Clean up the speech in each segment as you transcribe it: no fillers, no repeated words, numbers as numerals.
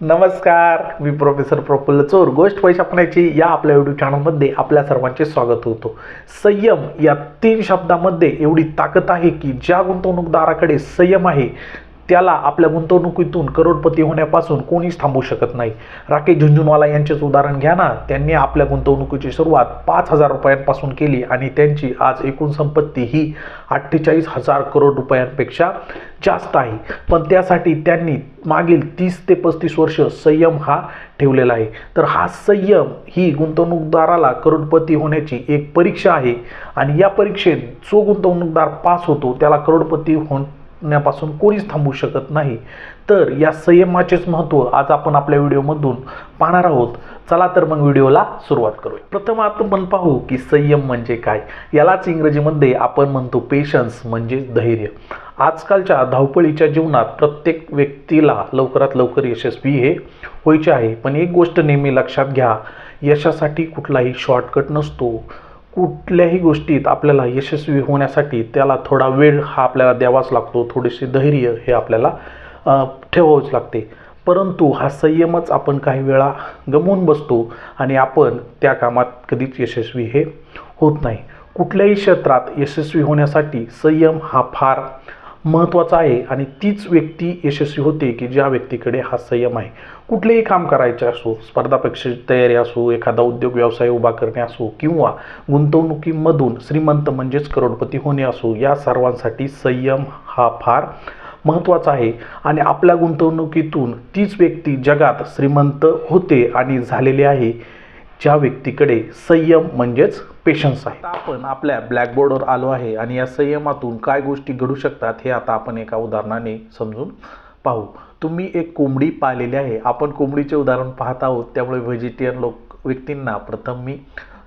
नमस्कार, मी प्रोफेसर प्रफुल्ल चोर. गोष्ट पैसा पाण्याची या आपल्या यूट्यूब चॅनलमध्ये आपल्या सर्वांचे स्वागत होतो. संयम या 3 शब्दामध्ये एवढी ताकद आहे की ज्या गुंतवणूकदाराकडे संयम आहे त्याला आपल्या गुंतवणुकीतून करोडपती होण्यापासून कोणीच थांबवू शकत नाही. राकेश झुनझुनवाला यांचेच उदाहरण घ्या ना. त्यांनी आपल्या गुंतवणुकीची सुरुवात 5,000 रुपयांपासून केली आणि त्यांची आज एकूण संपत्ती ही 48,000 करोड रुपयांपेक्षा जास्त आहे. पण त्यासाठी त्यांनी मागील 30 ते 35 वर्ष संयम हा ठेवलेला आहे. तर हा संयम ही गुंतवणूकदाराला करोडपती होण्याची एक परीक्षा आहे आणि या परीक्षेत जो गुंतवणूकदार पास होतो त्याला करोडपती होण्यापासून कोणीच थांबवू शकत नाही. तर या संयमाचेच महत्त्व आज आपण आपल्या व्हिडिओमधून पाहणार आहोत. चला तर मग व्हिडिओला सुरुवात करूया. प्रथम आपण पाहू की संयम म्हणजे काय. यालाच इंग्रजीमध्ये आपण म्हणतो पेशन्स म्हणजे धैर्य. आजकालच्या धावपळीच्या जीवनात प्रत्येक व्यक्तीला लवकरात लवकर यशस्वी हे व्हायचे आहे. पण एक गोष्ट नेहमी लक्षात घ्या, यशासाठी कुठलाही शॉर्टकट नसतो. कुठल्याही गोष्टीत आपल्याला यशस्वी होण्यासाठी त्याला थोडा वेळ हा आपल्याला द्यावाच लागतो. थोडेसे धैर्य हे आपल्याला ठेवावेच लागते. परंतु हा संयमच आपण काही वेळा गमावून बसतो आणि आपण त्या कामात कधीच यशस्वी हे होत नाही. कुठल्याही क्षेत्रात यशस्वी होण्यासाठी संयम हा फार महत्त्वाचा आहे आणि तीच व्यक्ती यशस्वी होते की ज्या व्यक्तीकडे हा संयम आहे. कुठलेही काम करायचे असो, स्पर्धा परीक्षेची तयारी असो, एखादा उद्योग व्यवसाय उभा करणे असो किंवा गुंतवणुकीमधून श्रीमंत म्हणजेच करोडपती होणे असो, या सर्वांसाठी संयम हा फार महत्त्वाचा आहे. आणि आपल्या गुंतवणुकीतून तीच व्यक्ती जगात श्रीमंत होते आणि झालेले आहे ज्या व्यक्तीकडे संयम म्हणजेच पेशन्स आहे. आता आपण आपल्या ब्लॅकबोर्डवर आलो आहे आणि या संयमातून काय गोष्टी घडू शकतात हे आता आपण एका उदाहरणाने समजून पाहू. तुम्ही एक कोंबडी पाळलेली आहे. आपण कोंबडीचे उदाहरण पाहत आहोत, त्यामुळे व्हेजिटेरियन व्यक्तींना प्रथम मी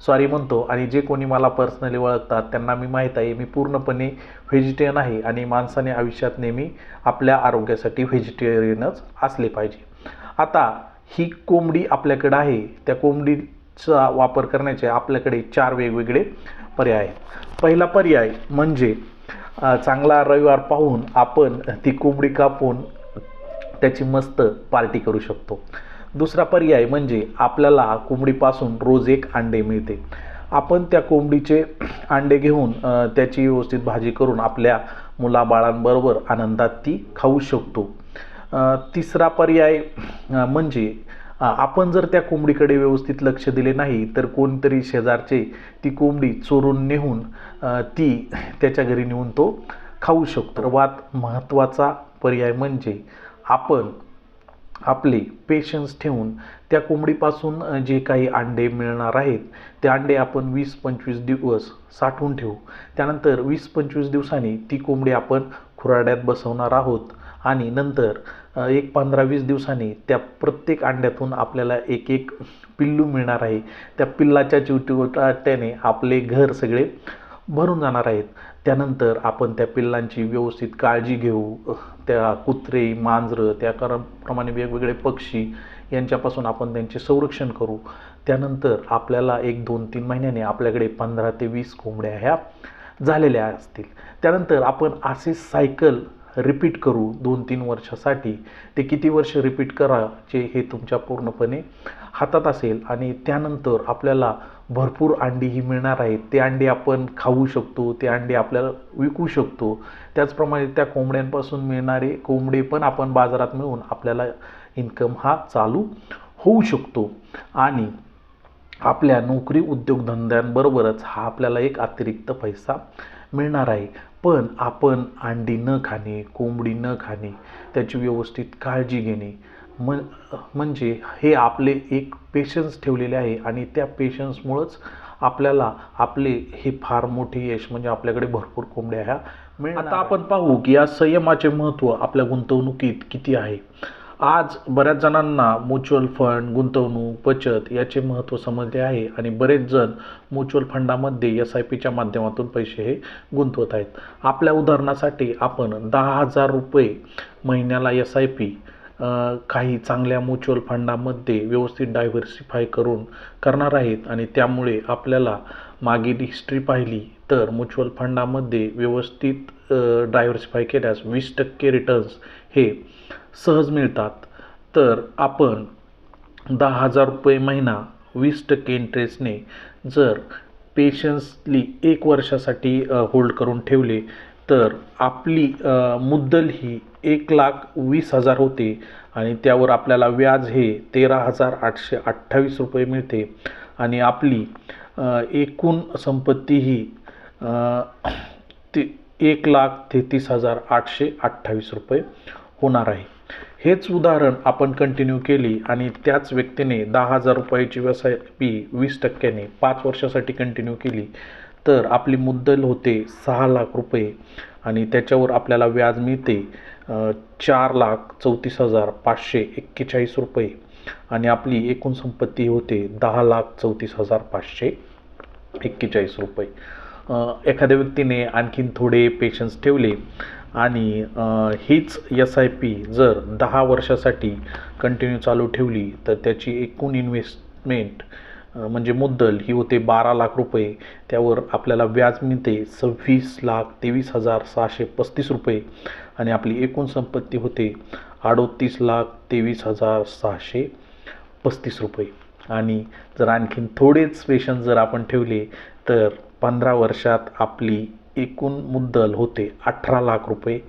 सॉरी म्हणतो आणि जे कोणी मला पर्सनली ओळखतात त्यांना मी माहीत आहे मी पूर्णपणे व्हेजिटेरियन आहे आणि माणसाने आयुष्यात नेहमी आपल्या आरोग्यासाठी व्हेजिटेरियनच असले पाहिजे. आता ही कोंबडी आपल्याकडे आहे. त्या कोंबडीचा वापर करण्याचे आपल्याकडे 4 वेगवेगळे पर्याय आहेत. पहिला पर्याय म्हणजे चांगला रविवार पाहून आपण ती कोंबडी कापून त्याची मस्त पार्टी करू शकतो. दुसरा पर्याय म्हणजे आपल्याला कोंबडीपासून रोज एक अंडे मिळते. आपण त्या कोंबडीचे अंडे घेऊन त्याची व्यवस्थित भाजी करून आपल्या मुलाबाळांबरोबर आनंदात ती खाऊ शकतो. तिसरा पर्याय म्हणजे आपण जर त्या कोंबडीकडे व्यवस्थित लक्ष दिले नाही तर कोणतरी शेजारचे ती कोंबडी चोरून नेऊन ती त्याच्या घरी नेऊन तो खाऊ शकतो. सर्वात महत्त्वाचा पर्याय म्हणजे आपण आपले पेशन्स ठेवून त्या कोंबडीपासून जे काही अंडे मिळणार आहेत ते अंडे आपण 20-25 दिवस साठवून ठेवू. त्यानंतर 20-25 दिवसांनी ती कोंबडी आपण खुराड्यात बसवणार आहोत आणि नंतर एक 15-20 दिवसांनी त्या प्रत्येक अंड्यातून आपल्याला एक एक पिल्लू मिळणार आहे. त्या पिल्लाच्या चिवचिवाट्याने आपले घर सगळे भरून जाणार आहेत. त्यानंतर आपण त्या पिल्लांची व्यवस्थित काळजी घेऊ. त्या कुत्रे, मांजरं, त्याप्रमाणे वेगवेगळे पक्षी यांच्यापासून आपण त्यांचे संरक्षण करू. त्यानंतर आपल्याला 1-2-3 महिन्याने आपल्याकडे 15 ते 20 कोंबड्या ह्या झालेल्या असतील. त्यानंतर आपण असे सायकल रिपीट करू 2-3 वर्षासाठी. ते किती वर्ष रिपीट करायचे हे तुमच्या पूर्णपणे हातात असेल आणि त्यानंतर आपल्याला भरपूर अंडीही मिळणार आहेत. ते अंडे आपण खाऊ शकतो, ते अंडे आपल्याला विकू शकतो. त्याचप्रमाणे त्या कोंबड्यांपासून मिळणारे कोंबडे पण आपण बाजारात मिळवून आपल्याला इन्कम हा चालू होऊ शकतो आणि आपल्या नोकरी उद्योगधंद्यांबरोबरच हा आपल्याला एक अतिरिक्त पैसा मिळणार आहे. पण आपण अंडी न खाणे, कोंबडी न खाणे, त्याची व्यवस्थित काळजी घेणे म्हणजे हे आपले एक पेशन्स ठेवलेले आहे आणि त्या पेशन्समुळंच आपल्याला आपले हे फार मोठे यश म्हणजे आपल्याकडे भरपूर कोंबड्या ह्या मिळणार. आता आपण पाहू की या संयमाचे महत्त्व आपल्या गुंतवणुकीत किती आहे. आज बऱ्याच जणांना म्युच्युअल फंड, गुंतवणूक, बचत याचे महत्त्व समजले आहे आणि बरेच जण म्युच्युअल फंडामध्ये SIPच्या माध्यमातून पैसे हे गुंतवत आहेत. आपल्या उदाहरणासाठी आपण 10,000 रुपये महिन्याला SIP काही चांगल्या म्युच्युअल फंडामध्ये व्यवस्थित डायव्हर्सिफाय करून करणार आहेत आणि त्यामुळे आपल्याला मागील हिस्ट्री पाहिली तर म्युच्युअल फंडामध्ये व्यवस्थित डायव्हर्सिफाय केल्यास 20% रिटर्न्स हे सहज मिळतात. तर आपण 10,000 रुपये महिना 20% इंटरेस्टने जर पेशन्सली 1 वर्षासाठी होल्ड करून ठेवले तर आपली मुद्दल ही 1,20,000 होते आणि त्यावर आपल्याला व्याज हे 13,828 रुपये मिळते आणि आपली एकूण संपत्ती ही 1,33,828 रुपये होणार आहे. हेच उदाहरण आपण कंटिन्यू केली आणि त्याच व्यक्तीने 10,000 रुपयाची SIP 20%ने 5 वर्षासाठी कंटिन्यू केली तर आपली मुद्दल होते 6,00,000 रुपये आणि त्याच्यावर आपल्याला व्याज मिळते 4,34,541 रुपये आणि आपली एकूण संपत्ती होते 10,34,541 रुपये. एखाद्या व्यक्तीने आणखीन थोडे पेशन्स ठेवले आणि हीच SIP जर 10 वर्षासाठी कंटिन्यू चालू ठेवली तर त्याची एकूण इन्व्हेस्टमेंट म्हणजे मुद्दल ही होते 12,00,000 रुपये. त्यावर आपल्याला व्याज मिळते 26,23,635 रुपये आणि आपली एकूण संपत्ती होते 38,23,635 रुपये. आणि जर आणखीन थोडेच पेशन्स जर आपण ठेवले तर 15 वर्षात आपली एकूण मुद्दल होते 18,00,000 रुपये.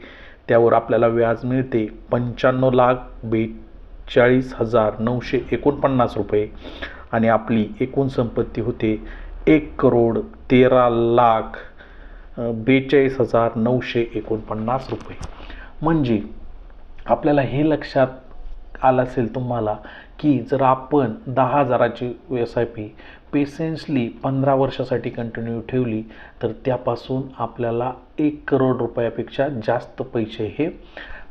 त्यावर आपल्याला व्याज मिळते 95,42,949 रुपये आणि आपली एकूण संपत्ती होते 1,13,42,949 रुपये. म्हणजे आपल्याला हे लक्षात आलं असेल तुम्हाला की जर आपण 10,000ची SIP पेशन्सली 15 वर्षासाठी कंटिन्यू ठेवली तर त्यापासून आपल्याला 1 करोड रुपयापेक्षा जास्त पैसे हे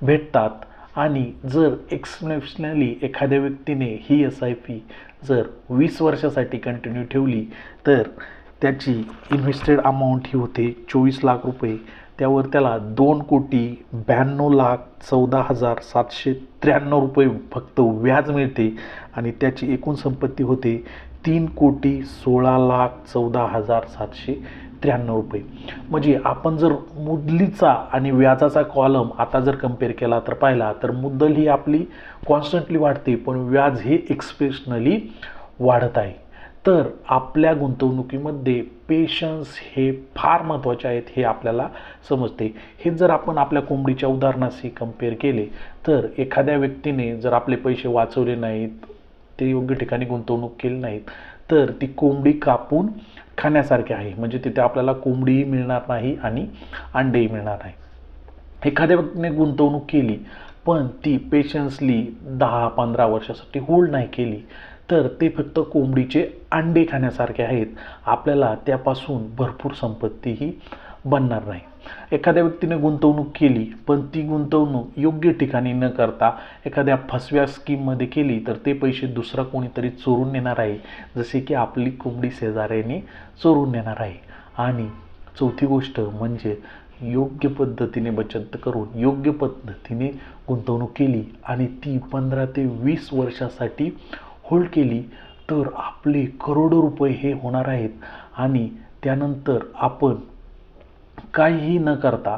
भेटतात. आणि जर एक्सेप्शनली एखाद्या व्यक्तीने ही SIP जर 20 वर्षासाठी कंटिन्यू ठेवली तर त्याची इन्व्हेस्टेड अमाऊंट ही होते 24,00,000 रुपये. त्यावर त्याला 2,92,14,793 रुपये फक्त व्याज मिळते आणि त्याची एकूण संपत्ती होते 3,16,14,793 रुपये. म्हणजे आपण जर मुद्दलीचा आणि व्याजाचा कॉलम आता जर कम्पेअर केला तर पाहिला तर मुद्दल ही आपली कॉन्स्टंटली वाढते पण व्याज हे एक्सप्रेशनली वाढत आहे. तर आपल्या गुंतवणुकीमध्ये पेशन्स हे फार महत्त्वाचे आहेत हे आपल्याला समजते. हे जर आपण आपल्या कोंबडीच्या उदाहरणाशी कम्पेअर केले तर एखाद्या व्यक्तीने जर आपले पैसे वाचवले नाहीत, ते योग्य ठिकाणी गुंतवणूक केली नाहीत तर ती कोंबडी कापून खाण्यासारखे आहे. म्हणजे तिथे आपल्याला कोंबडीही मिळणार नाही आणि अंडेही मिळणार नाही. एखाद्या व्यक्तीने गुंतवणूक केली पण ती पेशन्सली 10-15 वर्षासाठी होल्ड नाही केली तर ते फक्त कोंबडीचे अंडे खाण्यासारखे आहेत. आपल्याला त्यापासून भरपूर संपत्तीही बनणार नाही. एखाद्या व्यक्तीने गुंतवणूक केली पण ती गुंतवणूक योग्य ठिकाणी न करता एखाद्या फसव्या स्कीममध्ये केली तर ते पैसे दुसरा कोणीतरी चोरून नेणार आहे, जसे की आपली कोंबडी शेजाऱ्याने चोरून नेणार आहे. आणि चौथी गोष्ट म्हणजे योग्य पद्धतीने बचत करून योग्य पद्धतीने गुंतवणूक केली आणि ती 15 ते 20 वर्षासाठी होल्ड केली तर आपले करोडो रुपये हे होणार आहेत. आणि त्यानंतर आपण काहीही न करता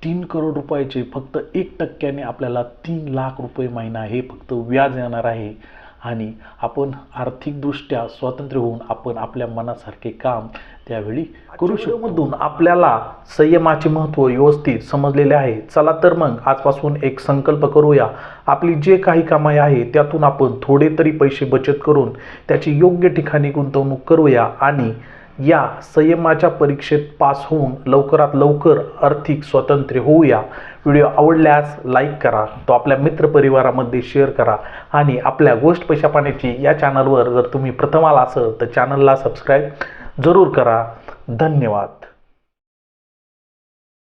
3 करोड रुपयाचे फक्त 1% आपल्याला 3,00,000 रुपये महिना हे फक्त व्याज येणार आहे. आणि आपण आर्थिकदृष्ट्या स्वतंत्र होऊन आपण आपल्या मनासारखे काम त्यावेळी करू शकतो. मधून आपल्याला संयमाचे महत्त्व व्यवस्थित समजलेले आहे. चला तर मग आजपासून एक संकल्प करूया. आपली जे काही कमाई आहे त्यातून आपण थोडे तरी पैसे बचत करून त्याची योग्य ठिकाणी गुंतवणूक करूया आणि या संयमाच्या परीक्षेत पास होऊन लवकरात लवकर आर्थिक स्वातंत्र्य होऊया. व्हिडिओ आवडल्यास लाईक करा, तो आपल्या मित्रपरिवारामध्ये शेअर करा आणि आपल्या गोष्ट पैसा पाण्याची या चॅनलवर जर तुम्ही प्रथम आला असाल तर चॅनलला सबस्क्राईब जरूर करा. धन्यवाद.